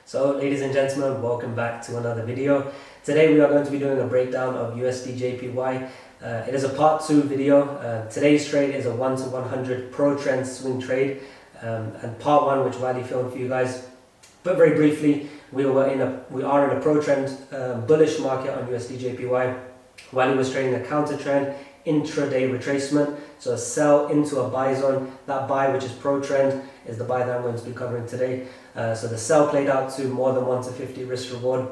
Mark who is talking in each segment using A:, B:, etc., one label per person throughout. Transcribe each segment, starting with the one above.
A: So ladies and gentlemen, welcome back to another video. Today we are going to be doing a breakdown of USD JPY. It is a part 2 video. Today's trade is a 1 to 100 pro trend swing trade, and part 1 which Wally filmed for you guys. But very briefly, we are in a pro trend bullish market on USD JPY. Wally was trading a counter trend intraday retracement, so a sell into a buy zone. That buy, which is pro trend, is the buy that I'm going to be covering today. So the sell played out to more than 1 to 50 risk reward,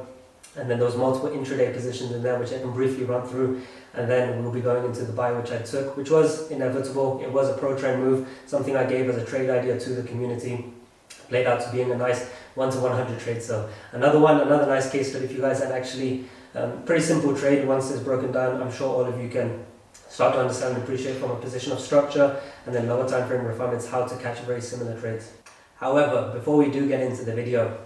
A: and then there was multiple intraday positions in there which I can briefly run through, and then we'll be going into the buy which I took, which was inevitable. It was a pro trend move, something I gave as a trade idea to the community. Played out to being a nice 1 to 100 trade. So another nice case study for you guys, and actually pretty simple trade. Once it's broken down, I'm sure all of you can start to understand and appreciate from a position of structure and then lower time frame refinements how to catch very similar trades. However, before we do get into the video,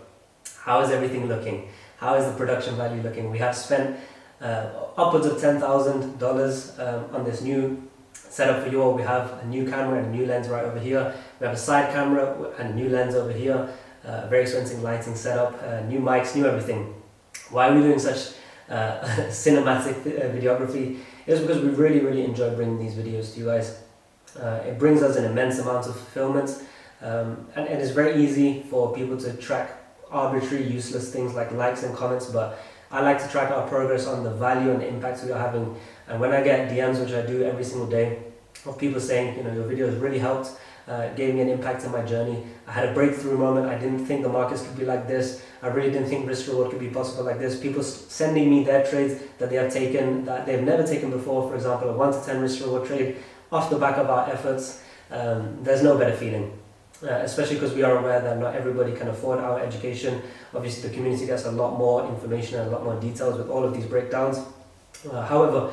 A: how is everything looking? How is the production value looking? We have spent upwards of $10,000 on this new setup for you all. We have a new camera and a new lens right over here. We have a side camera and a new lens over here. Very expensive lighting setup, new mics, new everything. Why are we doing such cinematic videography? It's because we really enjoy bringing these videos to you guys. It brings us an immense amount of fulfillment, and it is very easy for people to track arbitrary useless things like likes and comments, but I like to track our progress on the value and the impact we are having. And when I get DMs, which I do every single day, of people saying, your videos really helped, gave me an impact in my journey. I had a breakthrough moment. I didn't think the markets could be like this. I really didn't think risk reward could be possible like this. People sending me their trades that they have taken, that they've never taken before. For example, a 1 to 10 risk reward trade off the back of our efforts. There's no better feeling, especially because we are aware that not everybody can afford our education. Obviously, the community gets a lot more information and a lot more details with all of these breakdowns. However,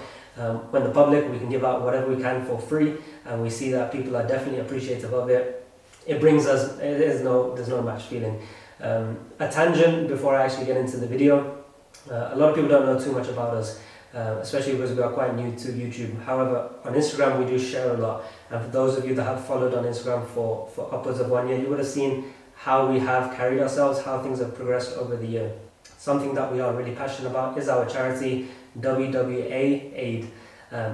A: when the public, we can give out whatever we can for free, and we see that people are definitely appreciative of it. It brings us, there's no match feeling. A tangent before I actually get into the video. A lot of people don't know too much about us, especially because we are quite new to YouTube. However, on Instagram we do share a lot, and for those of you that have followed on Instagram for upwards of 1 year, you would have seen how we have carried ourselves, how things have progressed over the year. Something that we are really passionate about is our charity, WWA Aid.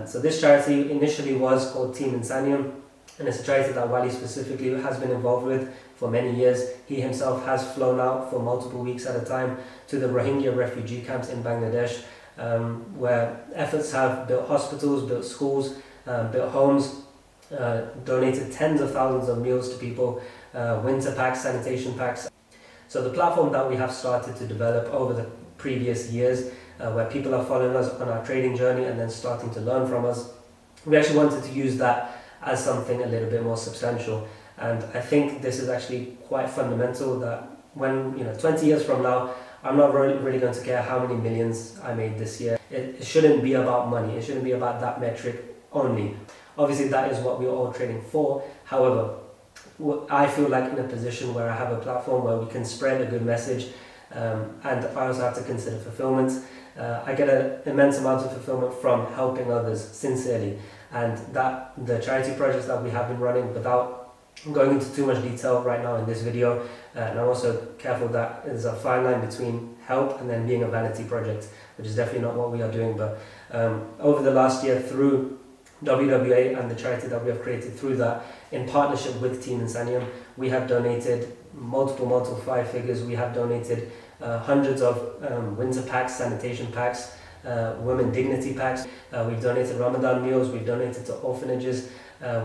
A: So this charity initially was called Team Insanium, and it's a charity that Wally specifically has been involved with for many years. He himself has flown out for multiple weeks at a time to the Rohingya refugee camps in Bangladesh, where efforts have built hospitals, built schools, built homes, donated tens of thousands of meals to people, winter packs, sanitation packs. So the platform that we have started to develop over the previous years, where people are following us on our trading journey and then starting to learn from us, we actually wanted to use that as something a little bit more substantial. And I think this is actually quite fundamental, that when 20 years from now, I'm not really going to care how many millions I made this year. It shouldn't be about money. It shouldn't be about that metric only. Obviously that is what we're all trading for. However, I feel like in a position where I have a platform where we can spread a good message, and I also have to consider fulfillment. I get an immense amount of fulfillment from helping others sincerely, and that the charity projects that we have been running, without going into too much detail right now in this video, and I'm also careful that there's a fine line between help and then being a vanity project, which is definitely not what we are doing. But over the last year, through WWA and the charity that we have created through that, in partnership with Team Insanium, we have donated multiple 5 figures. We have donated hundreds of winter packs, sanitation packs, women dignity packs. We've donated Ramadan meals, we've donated to orphanages,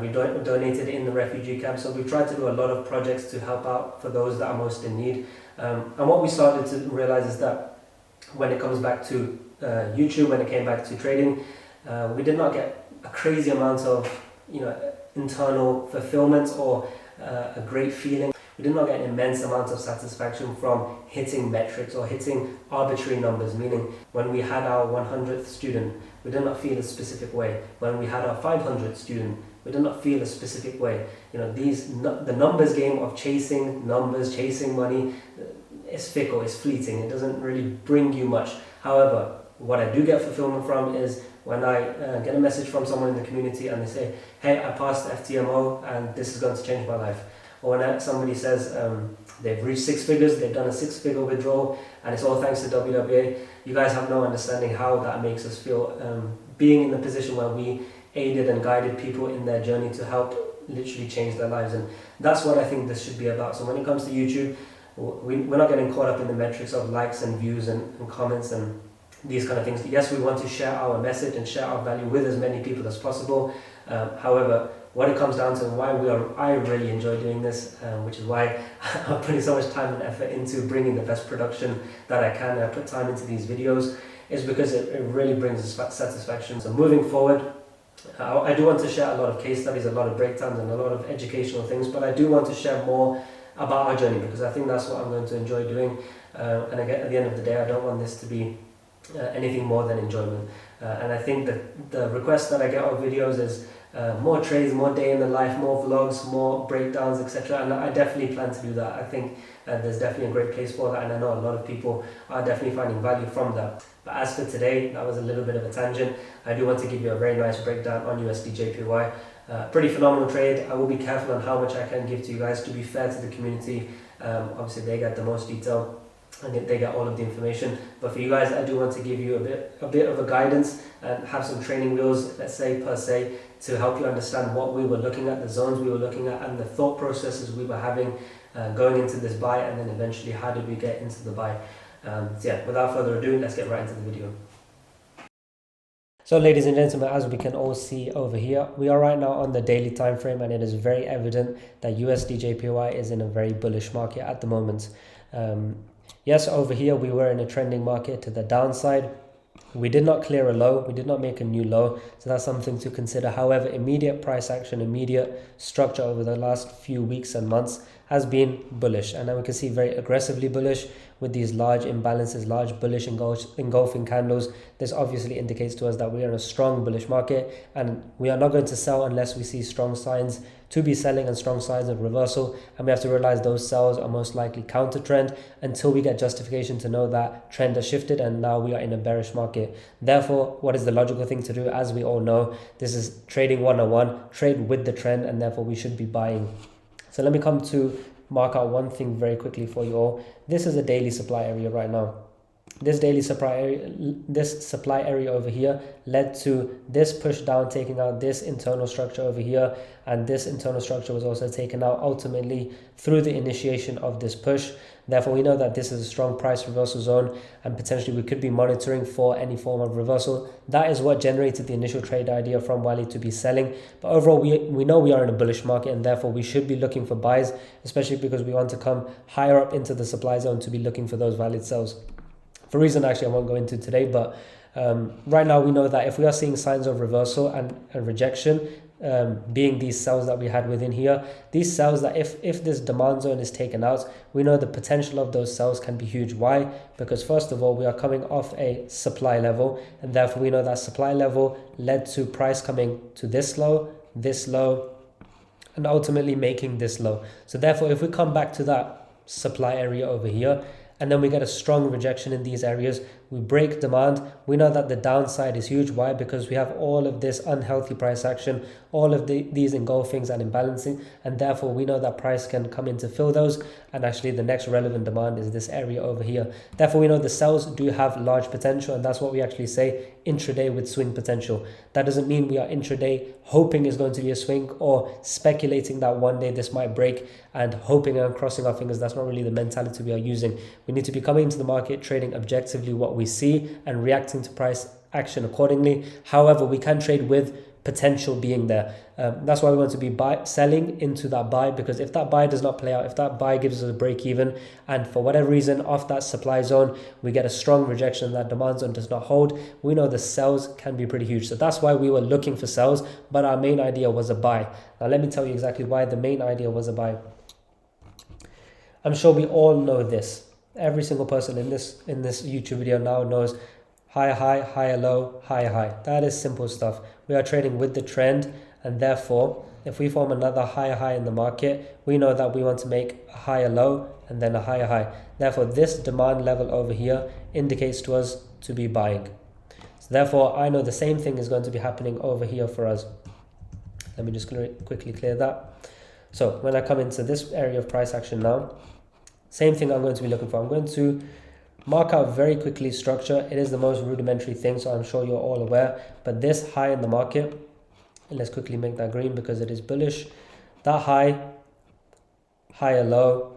A: we've donated in the refugee camps. So we've tried to do a lot of projects to help out for those that are most in need. And what we started to realize is that when it comes back to YouTube, when it came back to trading, we did not get a crazy amount of internal fulfillment or a great feeling. We did not get an immense amount of satisfaction from hitting metrics or hitting arbitrary numbers, meaning when we had our 100th student, we did not feel a specific way. When we had our 500th student, we did not feel a specific way. The numbers game of chasing numbers, chasing money, is fickle, it's fleeting. It doesn't really bring you much. However, what I do get fulfillment from is when I get a message from someone in the community and they say, hey, I passed FTMO and this is going to change my life. or when somebody says they've reached 6 figures, they've done a 6-figure withdrawal, and it's all thanks to WWA. You guys have no understanding how that makes us feel, being in the position where we aided and guided people in their journey to help literally change their lives. And that's what I think this should be about. So when it comes to YouTube, we're not getting caught up in the metrics of likes and views and comments and these kind of things. Yes, we want to share our message and share our value with as many people as possible. However, what it comes down to, and why I really enjoy doing this, which is why I'm putting so much time and effort into bringing the best production that I can. I put time into these videos, is because it really brings us satisfaction. So moving forward, I do want to share a lot of case studies, a lot of breakdowns, and a lot of educational things, but I do want to share more about our journey, because I think that's what I'm going to enjoy doing. And again, at the end of the day, I don't want this to be anything more than enjoyment. And I think that the request that I get on videos is more trades, more day in the life, more vlogs, more breakdowns, etc. And I definitely plan to do that. I think there's definitely a great place for that, and I know a lot of people are definitely finding value from that. But as for today, that was a little bit of a tangent. I do want to give you a very nice breakdown on USD/JPY. Pretty phenomenal trade. I will be careful on how much I can give to you guys to be fair to the community. Obviously they get the most detail and they get all of the information, but for you guys, I do want to give you a bit of a guidance and have some training wheels, let's say, per se, to help you understand what we were looking at, the zones we were looking at, and the thought processes we were having going into this buy, and then eventually how did we get into the buy. So yeah, without further ado, let's get right into the video. So ladies and gentlemen, as we can all see over here, we are right now on the daily time frame, and it is very evident that USD/JPY is in a very bullish market at the moment. Yes, over here we were in a trending market to the downside. We did not clear a low, we did not make a new low, so that's something to consider. However, immediate price action, immediate structure over the last few weeks and months has been bullish, and then we can see very aggressively bullish with these large imbalances, large bullish engulfing candles. This obviously indicates to us that we are in a strong bullish market, and we are not going to sell unless we see strong signs to be selling and strong signs of reversal. And we have to realize those sells are most likely counter trend until we get justification to know that trend has shifted and now we are in a bearish market. Therefore, what is the logical thing to do? As we all know, this is trading 101, trade with the trend, and therefore we should be buying. So let me come to mark out one thing very quickly for you all. This is a daily supply area right now. This daily supply area over here led to this push down, taking out this internal structure over here, and this internal structure was also taken out ultimately through the initiation of this push. Therefore, we know that this is a strong price reversal zone, and potentially we could be monitoring for any form of reversal. That is what generated the initial trade idea from Wally to be selling. But overall, we know we are in a bullish market, and therefore we should be looking for buys, especially because we want to come higher up into the supply zone to be looking for those valid sells. For a reason actually I won't go into today, but right now we know that if we are seeing signs of reversal and rejection, being these sells that we had within here, these sells that if this demand zone is taken out, we know the potential of those sells can be huge. Why? Because first of all, we are coming off a supply level, and therefore we know that supply level led to price coming to this low, and ultimately making this low. So therefore, if we come back to that supply area over here, and then we get a strong rejection in these areas, we break demand, we know that the downside is huge. Why? Because we have all of this unhealthy price action, all of these engulfings and imbalancing, and therefore we know that price can come in to fill those, and actually the next relevant demand is this area over here. Therefore we know the sells do have large potential, and that's what we actually say, intraday with swing potential. That doesn't mean we are intraday hoping is going to be a swing or speculating that one day this might break and hoping and crossing our fingers. That's not really the mentality we are using. We need to be coming into the market, trading objectively what we see and reacting to price action accordingly. However, we can trade with potential being there. That's why we want to be selling into that buy, because if that buy does not play out, if that buy gives us a break even, and for whatever reason off that supply zone we get a strong rejection, that demand zone does not hold, we know the sells can be pretty huge. So that's why we were looking for sells, but our main idea was a buy. Now let me tell you exactly why the main idea was a buy. I'm sure we all know this. Every single person in this YouTube video now knows higher high, higher low, higher high. That is simple stuff. We are trading with the trend, and therefore if we form another higher high in the market, we know that we want to make a higher low and then a higher high. Therefore this demand level over here indicates to us to be buying. So therefore I know the same thing is going to be happening over here for us. Let me just quickly clear that. So when I come into this area of price action now, same thing I'm going to be looking for. I'm going to mark out very quickly structure. It is the most rudimentary thing, so I'm sure you're all aware. But this high in the market, and let's quickly make that green because it is bullish. That high, higher low,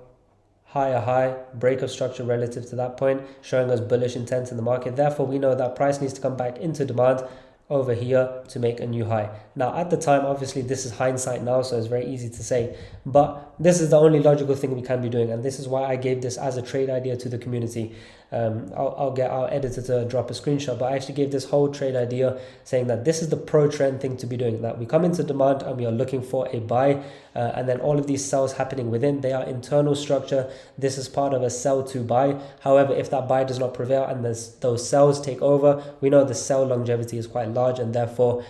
A: higher high, break of structure relative to that point, showing us bullish intent in the market. Therefore, we know that price needs to come back into demand over here to make a new high. Now at the time, obviously this is hindsight now, so it's very easy to say, but this is the only logical thing we can be doing, and this is why I gave this as a trade idea to the community. I'll get our editor to drop a screenshot, but I actually gave this whole trade idea saying that this is the pro trend thing to be doing, that we come into demand and we are looking for a buy, and then all of these sells happening within, they are internal structure. This is part of a sell to buy. However, if that buy does not prevail and those sells take over, we know the sell longevity is quite large, and therefore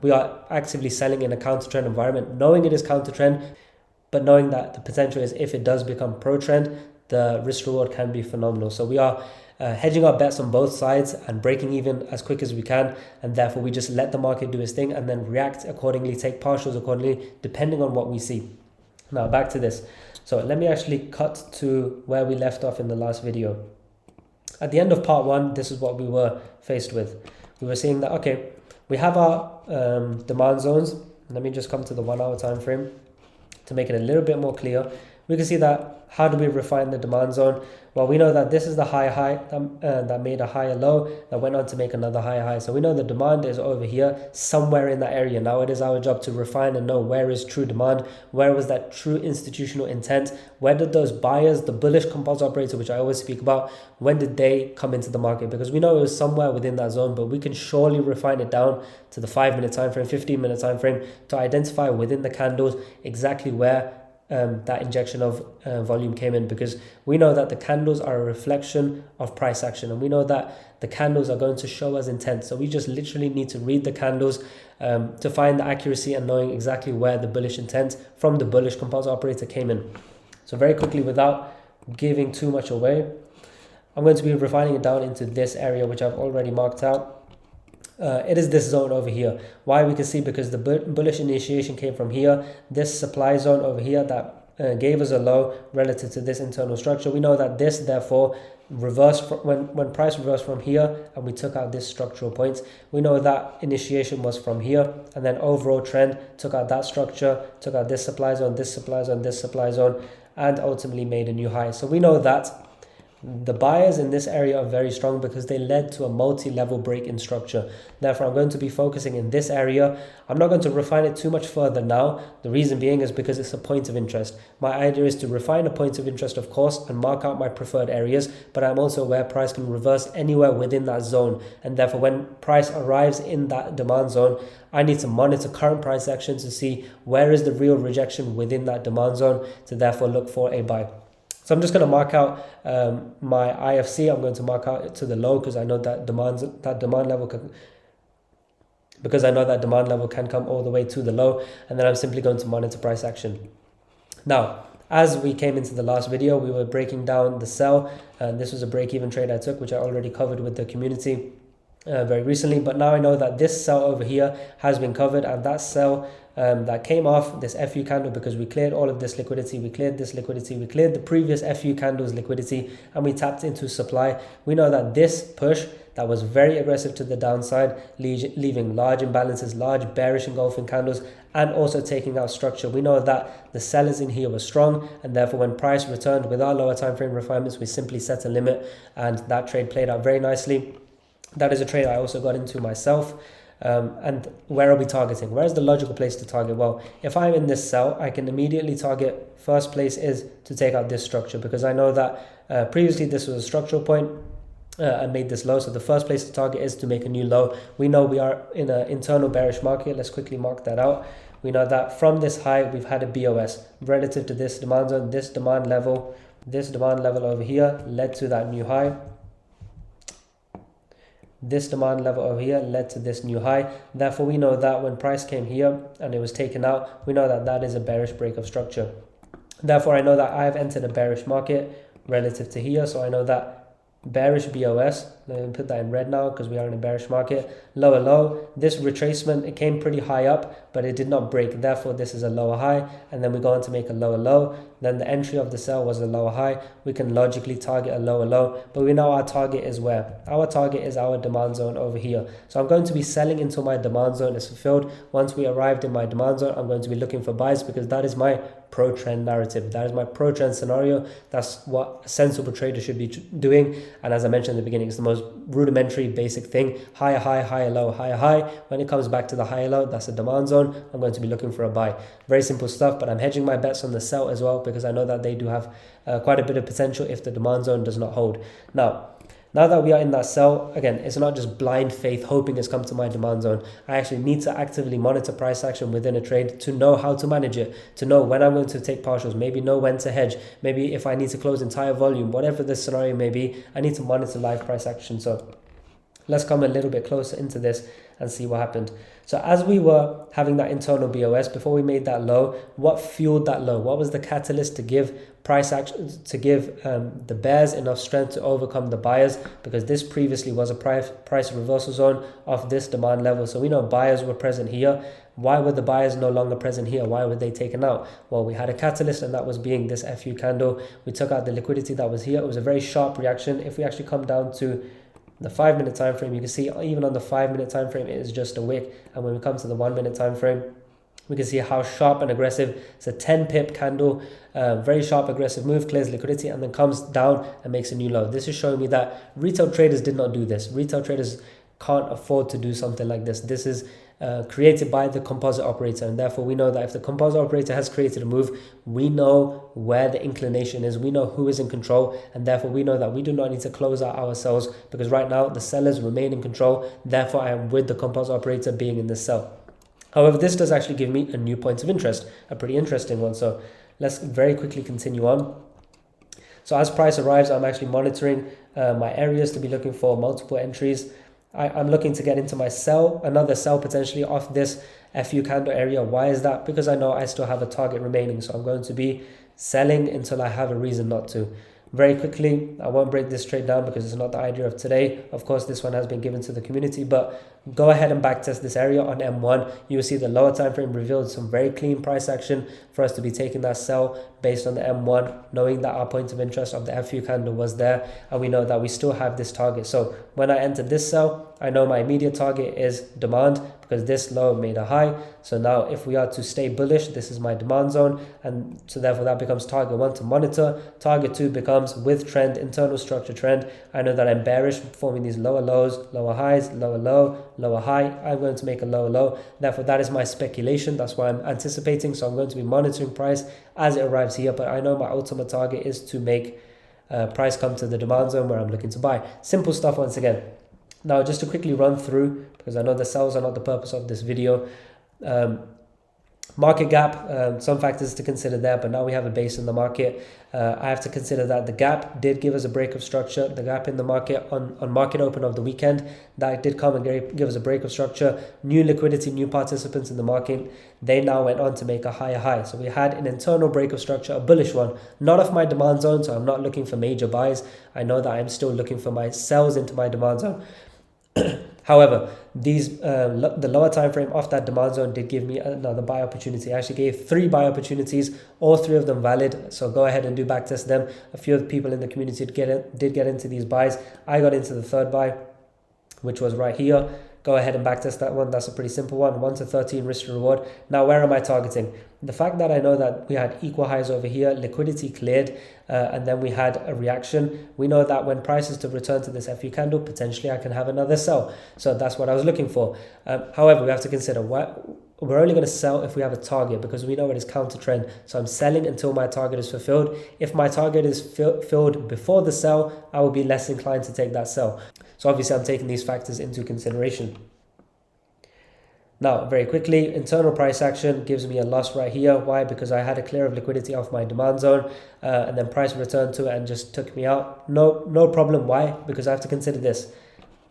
A: we are actively selling in a counter trend environment, knowing it is counter trend, but knowing that the potential is if it does become pro trend, the risk reward can be phenomenal. So we are hedging our bets on both sides and breaking even as quick as we can, and therefore we just let the market do its thing and then react accordingly, take partials accordingly, depending on what we see. Now back to this. So let me actually cut to where we left off in the last video. At the end of part one, this is what we were faced with. We were seeing that, okay, we have our demand zones. Let me just come to the 1 hour time frame to make it a little bit more clear. We can see that, how do we refine the demand zone? Well, we know that this is the high that made a higher low that went on to make another higher high. So we know the demand is over here, somewhere in that area. Now it is our job to refine and know where is true demand, where was that true institutional intent, where did those buyers, the bullish composite operator, which I always speak about, when did they come into the market? Because we know it was somewhere within that zone, but we can surely refine it down to the 5-minute time frame, 15-minute time frame to identify within the candles exactly where that injection of volume came in, because we know that the candles are a reflection of price action, and we know that the candles are going to show us intent. So we just literally need to read the candles to find the accuracy and knowing exactly where the bullish intent from the bullish composite operator came in. So very quickly, without giving too much away, I'm going to be refining it down into this area, which I've already marked out. It is this zone over here. Why? We can see because the bullish initiation came from here, this supply zone over here that gave us a low relative to this internal structure. We know that this therefore reversed when price reversed from here and we took out this structural points. We know that initiation was from here, and then overall trend took out that structure, took out this supply zone, this supply zone, this supply zone, and ultimately made a new high. So we know that the buyers in this area are very strong because they led to a multi-level break in structure. Therefore, I'm going to be focusing in this area. I'm not going to refine it too much further now. The reason being is because it's a point of interest. My idea is to refine a point of interest, of course, and mark out my preferred areas, but I'm also aware price can reverse anywhere within that zone. And therefore, when price arrives in that demand zone, I need to monitor current price action to see where is the real rejection within that demand zone to therefore look for a buy. So I'm just going to mark out my IFC. I'm going to mark out it to the low because I know that demand level can come all the way to the low, and then I'm simply going to monitor price action. Now, as we came into the last video, we were breaking down the sell, and this was a break-even trade I took, which I already covered with the community very recently. But now I know that this sell over here has been covered, and that sell that came off this FU candle because we cleared all of this liquidity, we cleared this liquidity, we cleared the previous FU candle's liquidity, and we tapped into supply. We know that this push that was very aggressive to the downside, leaving large imbalances, large bearish engulfing candles, and also taking out structure. We know that the sellers in here were strong, and therefore when price returned with our lower time frame refinements, we simply set a limit, and that trade played out very nicely. That is a trade I also got into myself. And where are we targeting? Where is the logical place to target? Well, if I'm in this sell, I can immediately target, first place is to take out this structure, because I know that previously this was a structural point and made this low. So the first place to target is to make a new low. We know we are in an internal bearish market. Let's quickly mark that out. We know that from this high, we've had a BOS relative to this demand zone, this demand level over here led to that new high. This demand level over here led to this new high. Therefore, we know that when price came here and it was taken out, we know that that is a bearish break of structure. Therefore, I know that I have entered a bearish market relative to here. So I know that bearish BOS. Let me put that in red now because we are in a bearish market. Lower low. This retracement, it came pretty high up, but it did not break. Therefore, this is a lower high. And then we go on to make a lower low. Then the entry of the sell was a lower high. We can logically target a lower low, but we know our target is where? Our target is our demand zone over here. So I'm going to be selling until my demand zone is fulfilled. Once we arrived in my demand zone, I'm going to be looking for buys because that is my pro trend narrative. That is my pro trend scenario. That's what a sensible trader should be doing. And as I mentioned in the beginning, it's the most rudimentary basic thing. Higher high, higher low, higher high. When it comes back to the higher low, that's a demand zone. I'm going to be looking for a buy. Very simple stuff, but I'm hedging my bets on the sell as well because I know that they do have quite a bit of potential if the demand zone does not hold. Now that we are in that sell, again, it's not just blind faith hoping it's come to my demand zone. I actually need to actively monitor price action within a trade to know how to manage it, to know when I'm going to take partials, maybe know when to hedge, maybe if I need to close entire volume, whatever the scenario may be, I need to monitor live price action. So let's come a little bit closer into this and see what happened. So as we were having that internal BOS, before we made that low, what fueled that low? What was the catalyst to give price action, to give the bears enough strength to overcome the buyers? Because this previously was a price reversal zone of this demand level. So we know buyers were present here. Why were the buyers no longer present here? Why were they taken out? Well, we had a catalyst, and that was being this FU candle. We took out the liquidity that was here. It was a very sharp reaction. If we actually come down to the 5-minute time frame, you can see even on the 5-minute time frame it is just a wick, and when we come to the 1-minute time frame, we can see how sharp and aggressive. It's a 10 pip candle, very sharp aggressive move, clears liquidity, and then comes down and makes a new low. This is showing me that retail traders did not do this. Retail traders can't afford to do something like this. This is created by the composite operator, and therefore we know that if the composite operator has created a move, we know where the inclination is, we know who is in control, and therefore we know that we do not need to close out ourselves because right now the sellers remain in control. Therefore I am with the composite operator being in this sell. However, this does actually give me a new point of interest, a pretty interesting one. So let's very quickly continue on. So as price arrives, I'm actually monitoring my areas to be looking for multiple entries. I'm looking to get into my sell, another sell potentially off this FU candle area. Why is that? Because I know I still have a target remaining. So I'm going to be selling until I have a reason not to. Very quickly, I won't break this trade down because it's not the idea of today. Of course, this one has been given to the community, but go ahead and backtest this area on M1. You will see the lower time frame revealed some very clean price action for us to be taking that sell based on the M1, knowing that our point of interest of the FU candle was there, and we know that we still have this target. So when I entered this sell, I know my immediate target is demand because this low made a high. So now if we are to stay bullish, this is my demand zone, and so therefore that becomes target 1 to monitor. Target 2 becomes with trend, internal structure trend. I know that I'm bearish, forming these lower lows, lower highs, lower low, lower high. I'm going to make a lower low. Therefore that is my speculation. That's why I'm anticipating. So I'm going to be monitoring price as it arrives here, but I know my ultimate target is to make price come to the demand zone where I'm looking to buy. Simple stuff once again. Now, just to quickly run through, because I know the sells are not the purpose of this video. Market gap, some factors to consider there, but now we have a base in the market. I have to consider that the gap did give us a break of structure. The gap in the market on market open of the weekend, that did come and give us a break of structure. New liquidity, new participants in the market, they now went on to make a higher high. So we had an internal break of structure, a bullish one, not off my demand zone, so I'm not looking for major buys. I know that I'm still looking for my sells into my demand zone. However, the lower time frame off that demand zone did give me another buy opportunity. I actually gave 3 buy opportunities, all 3 of them valid. So go ahead and do backtest them. A few of the people in the community did get into these buys. I got into the 3rd buy, which was right here. Go ahead and backtest that one. That's a pretty simple one. 1 to 13 risk to reward. Now, where am I targeting? The fact that I know that we had equal highs over here, liquidity cleared, and then we had a reaction. We know that when prices to return to this FU candle, potentially I can have another sell. So that's what I was looking for. However, we have to consider we're only going to sell if we have a target because we know it is counter trend. So I'm selling until my target is fulfilled. If my target is filled before the sell, I will be less inclined to take that sell. So obviously I'm taking these factors into consideration. Now, very quickly, internal price action gives me a loss right here. Why? Because I had a clear of liquidity off my demand zone, and then price returned to it and just took me out. No problem. Why? Because I have to consider this.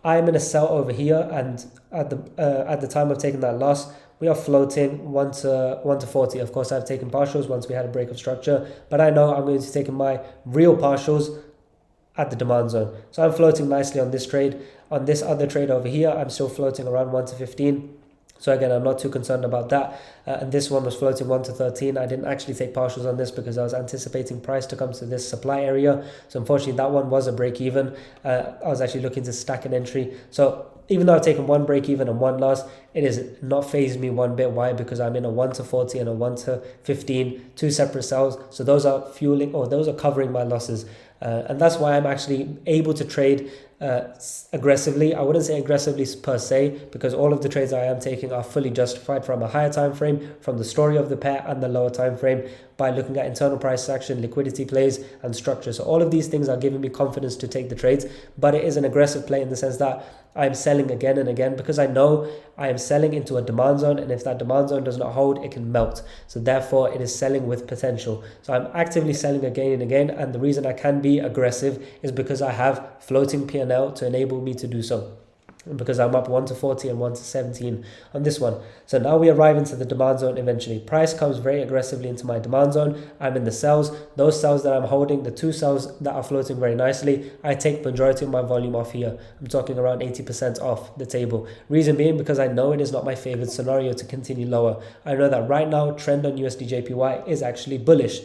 A: I'm in a sell over here, and at the time of taking that loss, we are floating 1 to 40. Of course, I've taken partials once we had a break of structure, but I know I'm going to take my real partials at the demand zone. So I'm floating nicely on this trade. On this other trade over here, I'm still floating around 1 to 15. So again, I'm not too concerned about that. And this one was floating 1 to 13. I didn't actually take partials on this because I was anticipating price to come to this supply area. So unfortunately, that one was a break even. I was actually looking to stack an entry. So even though I've taken one break even and one loss, it has not phased me one bit. Why? Because I'm in a 1 to 40 and a 1 to 15, two separate sells. So those are fueling, or those are covering my losses. And that's why I'm actually able to trade aggressively. I wouldn't say aggressively per se, because all of the trades I am taking are fully justified from a higher time frame, from the story of the pair and the lower time frame, by looking at internal price action, liquidity plays, and structure. So all of these things are giving me confidence to take the trades, but it is an aggressive play in the sense that I'm selling again and again because I know I am selling into a demand zone, and if that demand zone does not hold, it can melt. So therefore, it is selling with potential. So I'm actively selling again and again, and the reason I can be aggressive is because I have floating P&L to enable me to do so, because I'm up 1 to 40 and 1 to 17 on this one. So now we arrive into the demand zone eventually. Price comes very aggressively into my demand zone. I'm in the sells. Those sells that I'm holding, the two sells that are floating very nicely, I take majority of my volume off here. I'm talking around 80% off the table. Reason being because I know it is not my favorite scenario to continue lower. I know that right now trend on USD/JPY is actually bullish.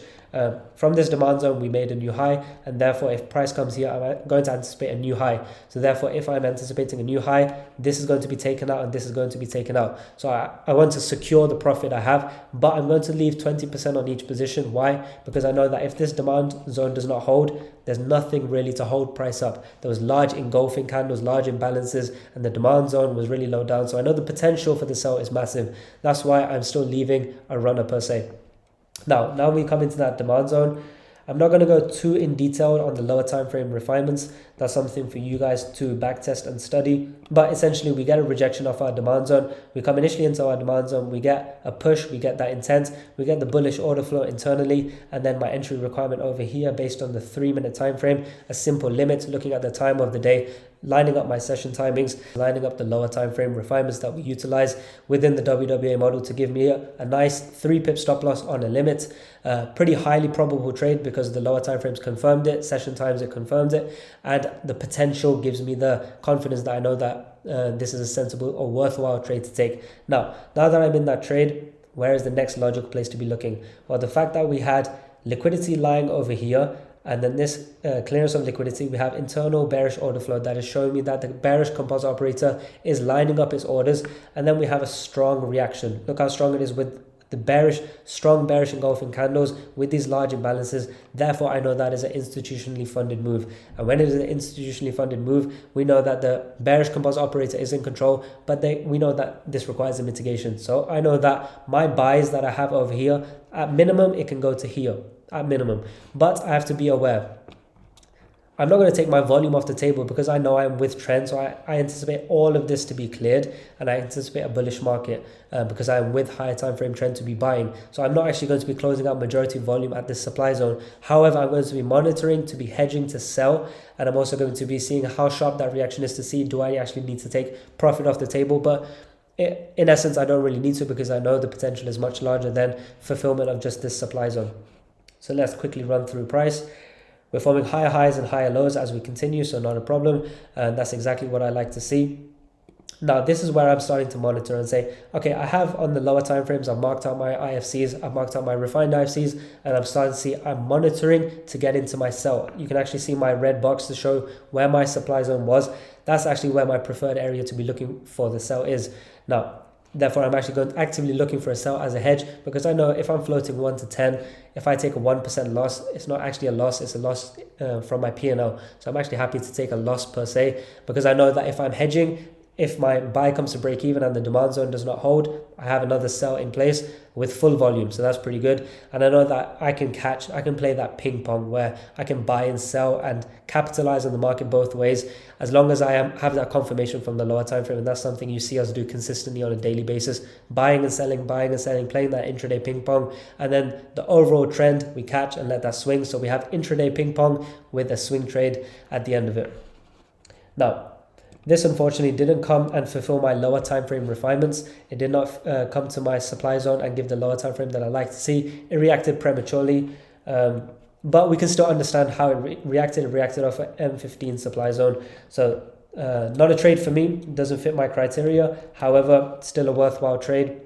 A: From this demand zone, we made a new high, and therefore if price comes here, I'm going to anticipate a new high. So therefore, if I'm anticipating a new high, this is going to be taken out and this is going to be taken out. So I want to secure the profit I have, but I'm going to leave 20% on each position. Why? Because I know that if this demand zone does not hold, there's nothing really to hold price up. There was large engulfing candles, large imbalances, and the demand zone was really low down. So I know the potential for the sell is massive. That's why I'm still leaving a runner per se. Now we come into that demand zone. I'm not going to go too in detail on the lower time frame refinements. That's something for you guys to backtest and study. But essentially, we get a rejection of our demand zone. We come initially into our demand zone. We get a push. We get that intent. We get the bullish order flow internally. And then my entry requirement over here based on the 3-minute time frame, a simple limit looking at the time of the day, lining up my session timings, lining up the lower time frame refinements that we utilize within the WWA model to give me a nice 3-pip stop loss on a limit. Pretty highly probable trade because the lower time frames confirmed it, session times it confirmed it, and the potential gives me the confidence that I know that this is a sensible or worthwhile trade to take. Now that I'm in that trade, where is the next logical place to be looking? Well, the fact that we had liquidity lying over here, and then this clearance of liquidity, we have internal bearish order flow that is showing me that the bearish composite operator is lining up its orders. And then we have a strong reaction. Look how strong it is with the strong bearish engulfing candles with these large imbalances. Therefore, I know that is an institutionally funded move. And when it is an institutionally funded move, we know that the bearish composite operator is in control, but we know that this requires a mitigation. So I know that my buys that I have over here, at minimum, it can go to here. At minimum, but I have to be aware. I'm not going to take my volume off the table because I know I'm with trend, so I anticipate all of this to be cleared, and I anticipate a bullish market because I'm with higher time frame trend to be buying. So I'm not actually going to be closing out majority volume at this supply zone. However, I'm going to be monitoring, to be hedging to sell, and I'm also going to be seeing how sharp that reaction is to see, do I actually need to take profit off the table? But in essence, I don't really need to because I know the potential is much larger than fulfillment of just this supply zone. So let's quickly run through price. We're forming higher highs and higher lows as we continue, so not a problem. And that's exactly what I like to see. Now, this is where I'm starting to monitor and say, okay, I have on the lower time frames, I've marked out my IFCs, I've marked out my refined IFCs, and I'm starting to see I'm monitoring to get into my sell. You can actually see my red box to show where my supply zone was. That's actually where my preferred area to be looking for the sell is. Now, therefore, I'm actually actively looking for a sell as a hedge because I know if I'm floating 1 to 10, if I take a 1% loss, it's not actually a loss, it's a loss from my P&L. So I'm actually happy to take a loss per se because I know that if I'm hedging, if my buy comes to break even and the demand zone does not hold, I have another sell in place with full volume. So that's pretty good. And I know that I can play that ping pong where I can buy and sell and capitalize on the market both ways as long as I have that confirmation from the lower time frame. And that's something you see us do consistently on a daily basis, buying and selling, playing that intraday ping pong. And then the overall trend we catch and let that swing. So we have intraday ping pong with a swing trade at the end of it. Now, this unfortunately didn't come and fulfill my lower time frame refinements. It did not come to my supply zone and give the lower time frame that I like to see. It reacted prematurely. but we can still understand how it reacted. It reacted off an M15 supply zone. So not a trade for me, doesn't fit my criteria. However, still a worthwhile trade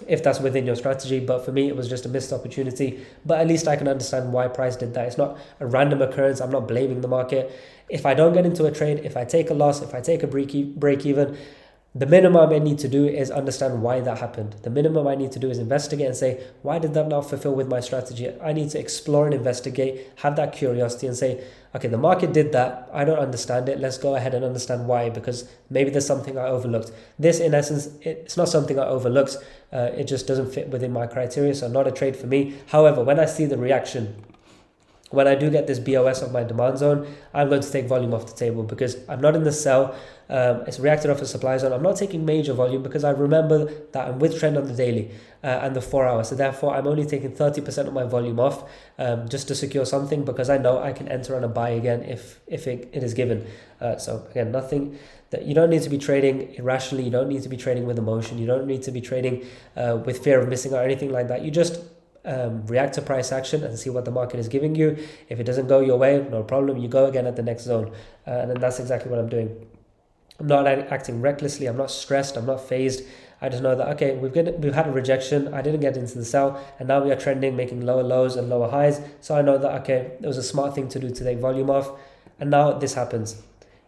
A: if that's within your strategy. But for me, it was just a missed opportunity. But at least I can understand why price did that. It's not a random occurrence. I'm not blaming the market. If I don't get into a trade, if I take a loss, if I take a break even, the minimum I need to do is understand why that happened. The minimum I need to do is investigate and say, why did that not fulfill with my strategy? I need to explore and investigate, have that curiosity and say, okay, the market did that. I don't understand it. Let's go ahead and understand why, because maybe there's something I overlooked. This, in essence, it's not something I overlooked. It just doesn't fit within my criteria, so not a trade for me. However, when I see the reaction, when I do get this BOS of my demand zone, I'm going to take volume off the table because I'm not in the sell. It's reacted off a supply zone. I'm not taking major volume because I remember that I'm with trend on the daily and the 4 hour. So therefore, I'm only taking 30% of my volume off just to secure something, because I know I can enter on a buy again if it is given. So again, nothing that you don't need to be trading irrationally. You don't need to be trading with emotion. You don't need to be trading with fear of missing out or anything like that. You just react to price action and see what the market is giving you. If it doesn't go your way, no problem, you go again at the next zone, and then that's exactly what I'm doing. I'm not acting recklessly. I'm not stressed. I'm not phased. I just know that, okay, we've had a rejection. I didn't get into the sell, and now we are trending, making lower lows and lower highs. So I know that, okay, it was a smart thing to do to take volume off, and now this happens.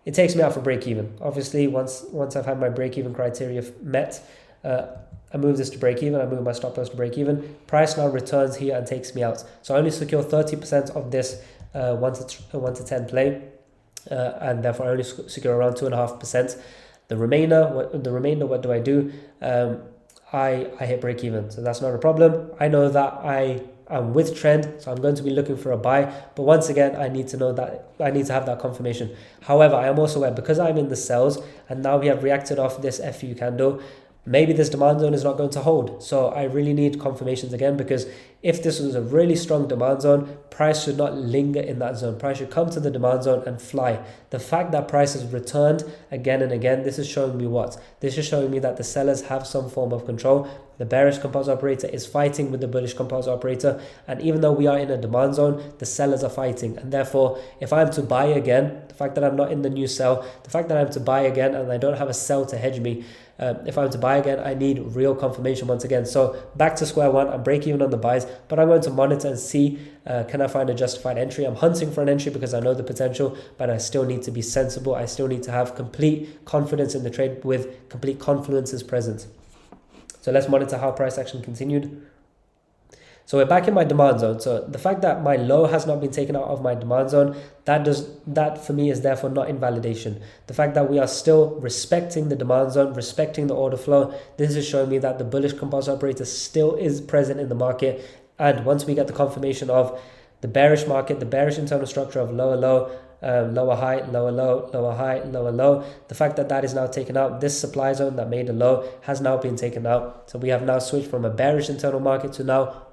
A: It takes me out for break even. Obviously, once I've had my break even criteria met, I move this to break even. I move my stop loss to break even. Price now returns here and takes me out. So I only secure 30% of this 1 to 10 play, and therefore I only secure around 2.5%. The remainder, what do I do? I hit break even, so that's not a problem. I know that I'm with trend, so I'm going to be looking for a buy. But once again, I need to know that I need to have that confirmation. However, I am also aware, because I'm in the sells and now we have reacted off this FU candle, maybe this demand zone is not going to hold. So I really need confirmations again, because if this was a really strong demand zone, price should not linger in that zone. Price should come to the demand zone and fly. The fact that price has returned again and again, this is showing me what? This is showing me that the sellers have some form of control. The bearish composite operator is fighting with the bullish composite operator. And even though we are in a demand zone, the sellers are fighting. And therefore, if I'm to buy again, the fact that I'm not in the new sell, the fact that I'm to buy again and I don't have a sell to hedge me, if I'm to buy again, I need real confirmation once again. So back to square one, I'm break even on the buys, but I'm going to monitor and see, can I find a justified entry? I'm hunting for an entry because I know the potential, but I still need to be sensible. I still need to have complete confidence in the trade with complete confluences present. So let's monitor how price action continued. So we're back in my demand zone. So the fact that my low has not been taken out of my demand zone, that for me is therefore not invalidation. The fact that we are still respecting the demand zone, respecting the order flow, this is showing me that the bullish composite operator still is present in the market. And once we get the confirmation of the bearish market, the bearish internal structure of lower low, lower high, lower low, lower high, lower low, the fact that that is now taken out, this supply zone that made a low has now been taken out. So we have now switched from a bearish internal market to now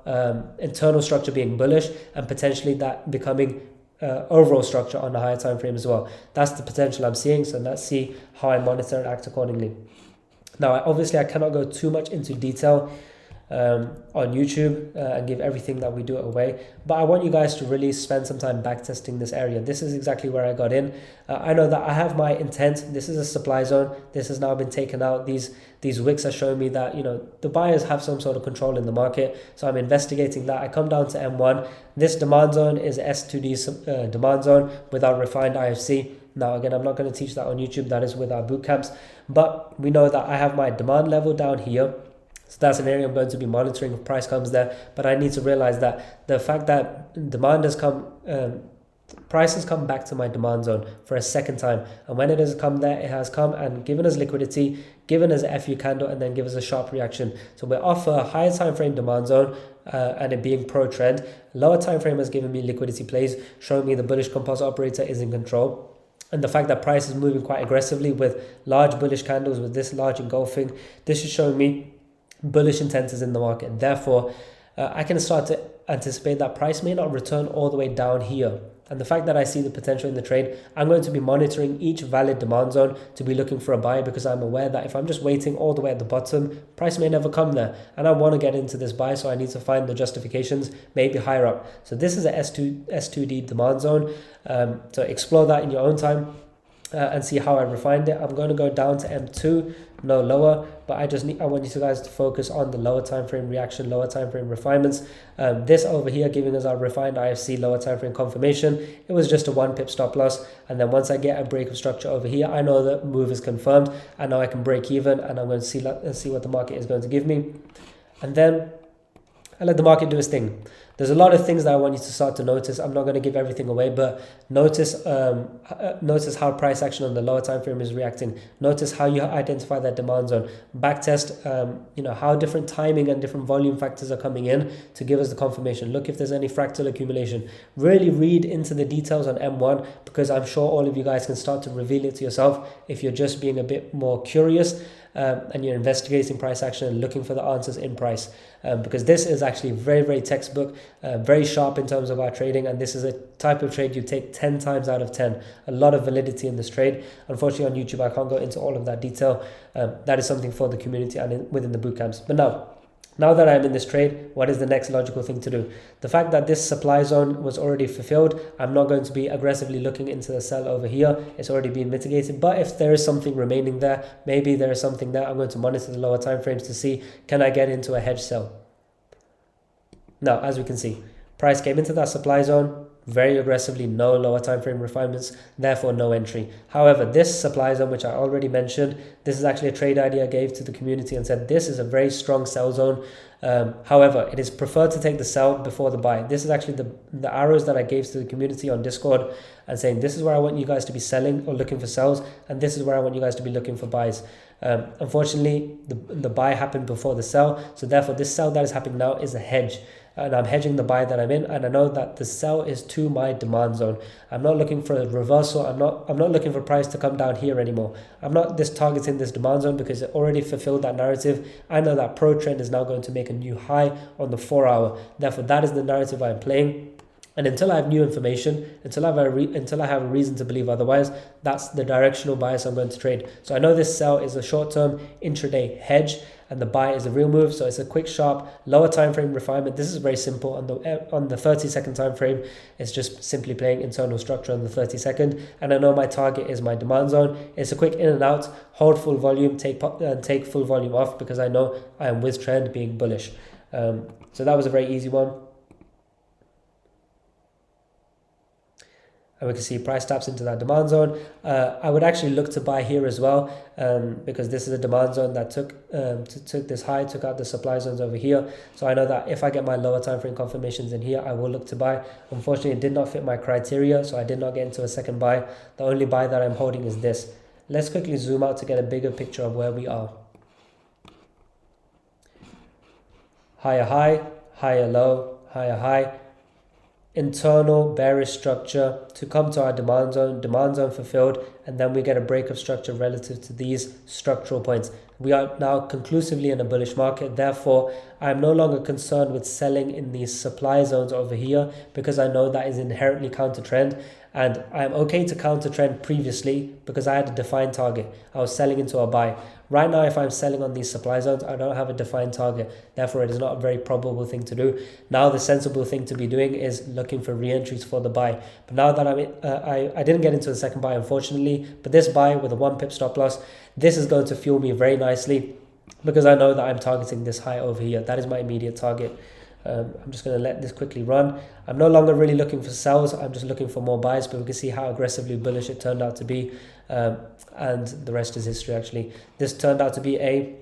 A: internal structure being bullish, and potentially that becoming overall structure on the higher time frame as well. That's the potential I'm seeing. So let's see how I monitor and act accordingly. Now, obviously I cannot go too much into detail on YouTube and give everything that we do away, but I want you guys to really spend some time back testing this area. This is exactly where I got in. I know that I have my intent. This is a supply zone. This has now been taken out. These wicks are showing me that, you know, the buyers have some sort of control in the market. So I'm investigating that. I come down to M1. This demand zone is S2D demand zone with our refined IFC. Now, again, I'm not going to teach that on YouTube. That is with our boot camps. But we know that I have my demand level down here. So that's an area I'm going to be monitoring if price comes there. But I need to realize that the fact that demand has come, price has come back to my demand zone for a second time. And when it has come there, it has come and given us liquidity, given us a FU candle, and then give us a sharp reaction. So we're off a higher time frame demand zone and it being pro trend. Lower time frame has given me liquidity plays, showing me the bullish composite operator is in control. And the fact that price is moving quite aggressively with large bullish candles, with this large engulfing, this is showing me bullish intent is in the market. Therefore, I can start to anticipate that price may not return all the way down here. and the fact that I see the potential in the trade, I'm going to be monitoring each valid demand zone to be looking for a buy, because I'm aware that if I'm just waiting all the way at the bottom, price may never come there, and I want to get into this buy, so I need to find the justifications maybe higher up. So this is a S2D demand zone. So explore that in your own time and see how I refined it. I'm going to go down to M2, no lower, but I want you guys to focus on the lower time frame reaction, lower time frame refinements. This over here giving us our refined IFC lower time frame confirmation. It was just a 1 pip stop loss, and then once I get a break of structure over here, I know that move is confirmed. I know I can break even, and I'm going to see what the market is going to give me, and then I let the market do its thing. There's a lot of things that I want you to start to notice. I'm not going to give everything away, but notice how price action on the lower time frame is reacting. Notice how you identify that demand zone. Backtest, how different timing and different volume factors are coming in to give us the confirmation. Look if there's any fractal accumulation. Really read into the details on M1, because I'm sure all of you guys can start to reveal it to yourself if you're just being a bit more curious. And you're investigating price action and looking for the answers in price, because this is actually very, very textbook, very sharp in terms of our trading, and this is a type of trade you take 10 times out of 10. A lot of validity in this trade. Unfortunately on YouTube I can't go into all of that detail. That is something for the community and within the boot camps. But now that I'm in this trade, what is the next logical thing to do? The fact that this supply zone was already fulfilled, I'm not going to be aggressively looking into the sell over here. It's already been mitigated. But if there is something remaining there, maybe there is something there, I'm going to monitor the lower time frames to see, can I get into a hedge sell? Now, as we can see, price came into that supply zone very aggressively, no lower time frame refinements, therefore no entry. However, this supply zone, which I already mentioned, this is actually a trade idea I gave to the community and said this is a very strong sell zone. However, it is preferred to take the sell before the buy. This is actually the arrows that I gave to the community on Discord and saying this is where I want you guys to be selling or looking for sells, and this is where I want you guys to be looking for buys. Unfortunately, the buy happened before the sell, so therefore this sell that is happening now is a hedge. And I'm hedging the buy that I'm in, and I know that the sell is to my demand zone. I'm not looking for a reversal. I'm not looking for price to come down here anymore. I'm not just targeting this demand zone because it already fulfilled that narrative. I know that pro trend is now going to make a new high on the 4 hour. Therefore, that is the narrative I'm playing. And until I have new information, until I have a reason to believe otherwise, that's the directional bias I'm going to trade. So I know this sell is a short-term intraday hedge, and the buy is a real move. So it's a quick, sharp, lower time frame refinement. This is very simple. On the 30-second time frame, it's just simply playing internal structure on the 30-second. And I know my target is my demand zone. It's a quick in and out, hold full volume, take full volume off, because I know I am with trend being bullish. So that was a very easy one. And we can see price taps into that demand zone. I would actually look to buy here as well, because this is a demand zone that took this high, took out the supply zones over here. So I know that if I get my lower time frame confirmations in here, I will look to buy. Unfortunately, it did not fit my criteria, so I did not get into a second buy. The only buy that I'm holding is this. Let's quickly zoom out to get a bigger picture of where we are. Higher high, higher low, higher high. Internal bearish structure to come to our demand zone fulfilled, and then we get a break of structure relative to these structural points. We are now conclusively in a bullish market. Therefore, I'm no longer concerned with selling in these supply zones over here, because I know that is inherently counter trend, and I'm okay to counter trend previously because I had a defined target. I was selling into a buy. Right now, if I'm selling on these supply zones, I don't have a defined target. Therefore, it is not a very probable thing to do. Now, the sensible thing to be doing is looking for re-entries for the buy. But now that I didn't get into the second buy, unfortunately, but this buy with a 1 pip stop loss, this is going to fuel me very nicely, because I know that I'm targeting this high over here. That is my immediate target. I'm just going to let this quickly run. I'm no longer really looking for sells. I'm just looking for more buys, but we can see how aggressively bullish it turned out to be. And the rest is history, actually. This turned out to be a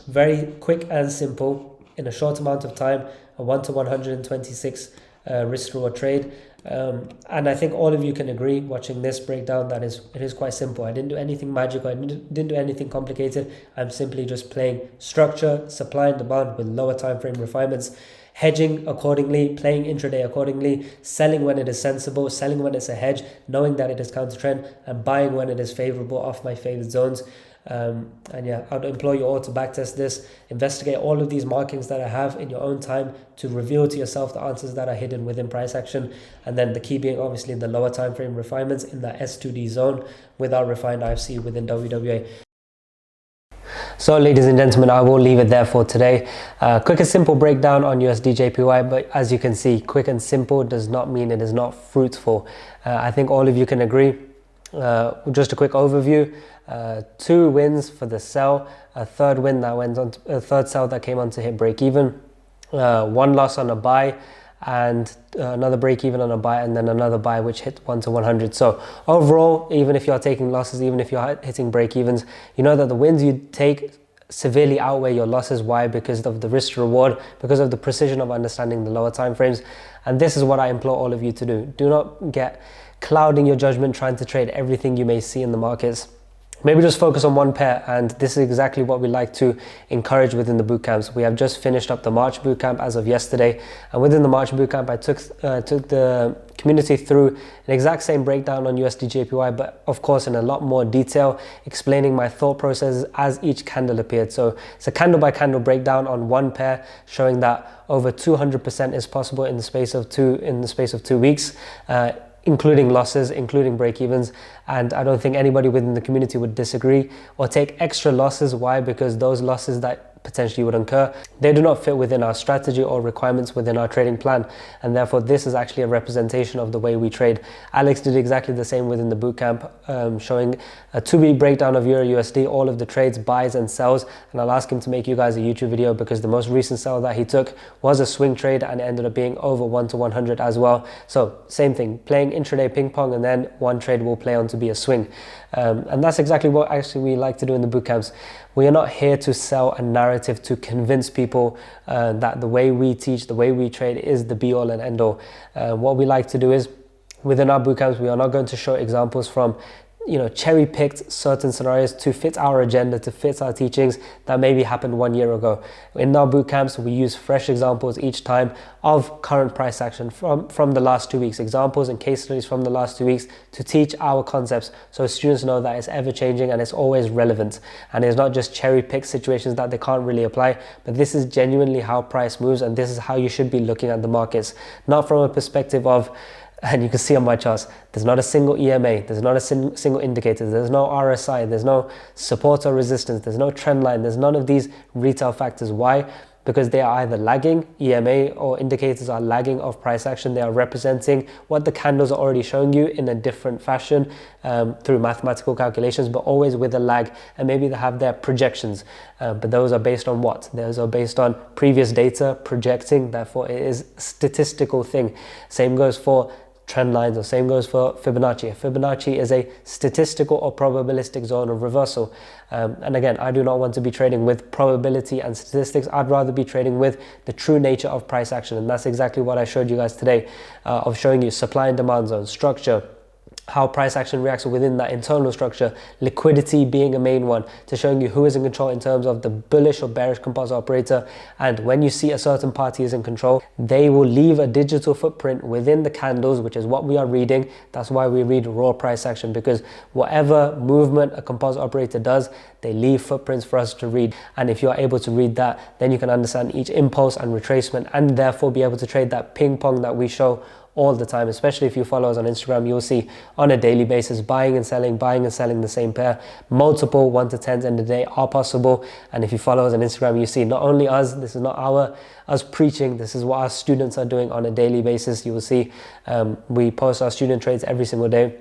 A: very quick and simple, in a short amount of time, a 1 to 126 risk reward trade. And I think all of you can agree, watching this breakdown, that it is quite simple. I didn't do anything magical. I didn't do anything complicated. I'm simply just playing structure, supply and demand with lower time frame refinements, hedging accordingly, playing intraday accordingly, selling when it is sensible, selling when it's a hedge, knowing that it is counter trend, and buying when it is favorable off my favorite zones. And yeah, I'd implore you all to backtest this, investigate all of these markings that I have in your own time to reveal to yourself the answers that are hidden within price action. And then the key being obviously the lower time frame refinements in that S2D zone with our refined IFC within WWA. So ladies and gentlemen, I will leave it there for today. Quick and simple breakdown on USD JPY, but as you can see, quick and simple does not mean it is not fruitful. I think all of you can agree. Just a quick overview. 2 wins for the sell, a third win that went on, a third sell that came on to hit break even, 1 loss on a buy, and another break even on a buy, and then another buy which hit 1 to 100. So overall, even if you're taking losses, even if you're hitting break evens, you know that the wins you take severely outweigh your losses. Why? Because of the risk to reward, because of the precision of understanding the lower time frames. And this is what I implore all of you to do. Do not get clouding your judgment trying to trade everything you may see in the markets. Maybe just focus on one pair, and this is exactly what we like to encourage within the boot camps. We have just finished up the March boot camp as of yesterday, and within the March boot camp I took the community through an exact same breakdown on USD JPY, but of course in a lot more detail, explaining my thought processes as each candle appeared. So it's a candle by candle breakdown on one pair, showing that over 200% is possible in the space of 2 weeks. Including losses, including break-evens, and I don't think anybody within the community would disagree or take extra losses. Why? Because those losses that potentially would incur, they do not fit within our strategy or requirements within our trading plan, and therefore this is actually a representation of the way we trade. Alex did exactly the same within the bootcamp, showing a 2-week breakdown of Euro USD, all of the trades, buys and sells, and I'll ask him to make you guys a YouTube video because the most recent sell that he took was a swing trade and it ended up being over 1 to 100 as well. So same thing, playing intraday ping pong, and then one trade will play on to be a swing. And that's exactly what actually we like to do in the boot camps. We are not here to sell a narrative to convince people that the way we teach, the way we trade is the be all and end all. What we like to do is, within our boot camps, we are not going to show examples from cherry-picked certain scenarios to fit our agenda, to fit our teachings that maybe happened 1 year ago. In our boot camps, we use fresh examples each time of current price action from the last 2 weeks, examples and case studies from the last 2 weeks to teach our concepts, so students know that it's ever changing and it's always relevant, and it's not just cherry-picked situations that they can't really apply, but this is genuinely how price moves, and this is how you should be looking at the markets, not from a perspective of, and you can see on my charts, there's not a single EMA, there's not a single indicator, there's no RSI, there's no support or resistance, there's no trend line, there's none of these retail factors. Why? Because they are either lagging, EMA or indicators are lagging of price action. They are representing what the candles are already showing you in a different fashion through mathematical calculations, but always with a lag, and maybe they have their projections, but those are based on what? Those are based on previous data projecting, therefore it is a statistical thing. Same goes for trend lines, or same goes for Fibonacci. Fibonacci is a statistical or probabilistic zone of reversal. And again, I do not want to be trading with probability and statistics. I'd rather be trading with the true nature of price action. And that's exactly what I showed you guys today, of showing you supply and demand zone, structure, how price action reacts within that internal structure, liquidity being a main one, to showing you who is in control in terms of the bullish or bearish composite operator. And when you see a certain party is in control, they will leave a digital footprint within the candles, which is what we are reading. That's why we read raw price action, because whatever movement a composite operator does, they leave footprints for us to read. And if you're able to read that, then you can understand each impulse and retracement, and therefore be able to trade that ping pong that we show all the time. Especially if you follow us on Instagram, you'll see on a daily basis buying and selling the same pair. Multiple 1 to 10s in the day are possible. And if you follow us on Instagram, you see not only us, this is not us preaching, this is what our students are doing on a daily basis. You will see we post our student trades every single day,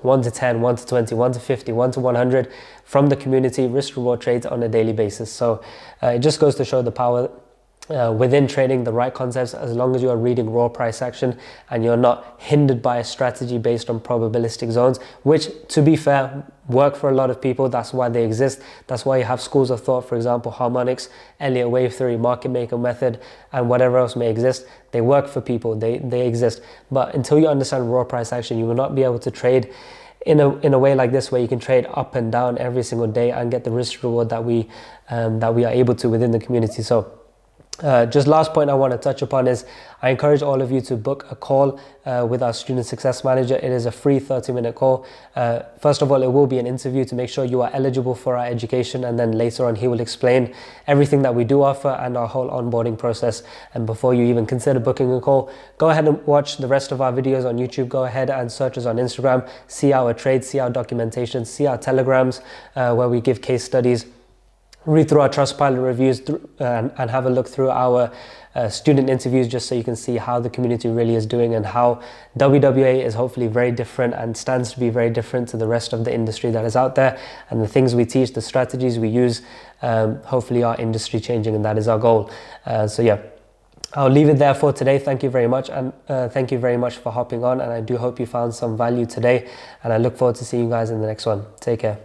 A: 1 to 10, 1 to 20, 1 to 50, 1 to 100 from the community, risk reward trades on a daily basis. So it just goes to show the power within trading the right concepts, as long as you are reading raw price action and you're not hindered by a strategy based on probabilistic zones, which, to be fair, work for a lot of people. That's why they exist. That's why you have schools of thought, for example, harmonics, Elliott wave theory, market maker method, and whatever else may exist. They work for people, they exist. But until you understand raw price action, you will not be able to trade in a way like this, where you can trade up and down every single day and get the risk reward that we are able to within the community. So Just last point I want to touch upon is I encourage all of you to book a call with our student success manager. It is a free 30-minute call. First of all, it will be an interview to make sure you are eligible for our education, and then later on he will explain everything that we do offer and our whole onboarding process. And before you even consider booking a call, go ahead and watch the rest of our videos on YouTube. Go ahead and search us on Instagram, see our trades, see our documentation, see our telegrams where we give case studies. Read through our Trustpilot reviews and have a look through our student interviews, just so you can see how the community really is doing and how WWA is hopefully very different and stands to be very different to the rest of the industry that is out there. And the things we teach, the strategies we use, hopefully are industry changing, and that is our goal. So yeah, I'll leave it there for today. Thank you very much, and thank you very much for hopping on, and I do hope you found some value today, and I look forward to seeing you guys in the next one. Take care.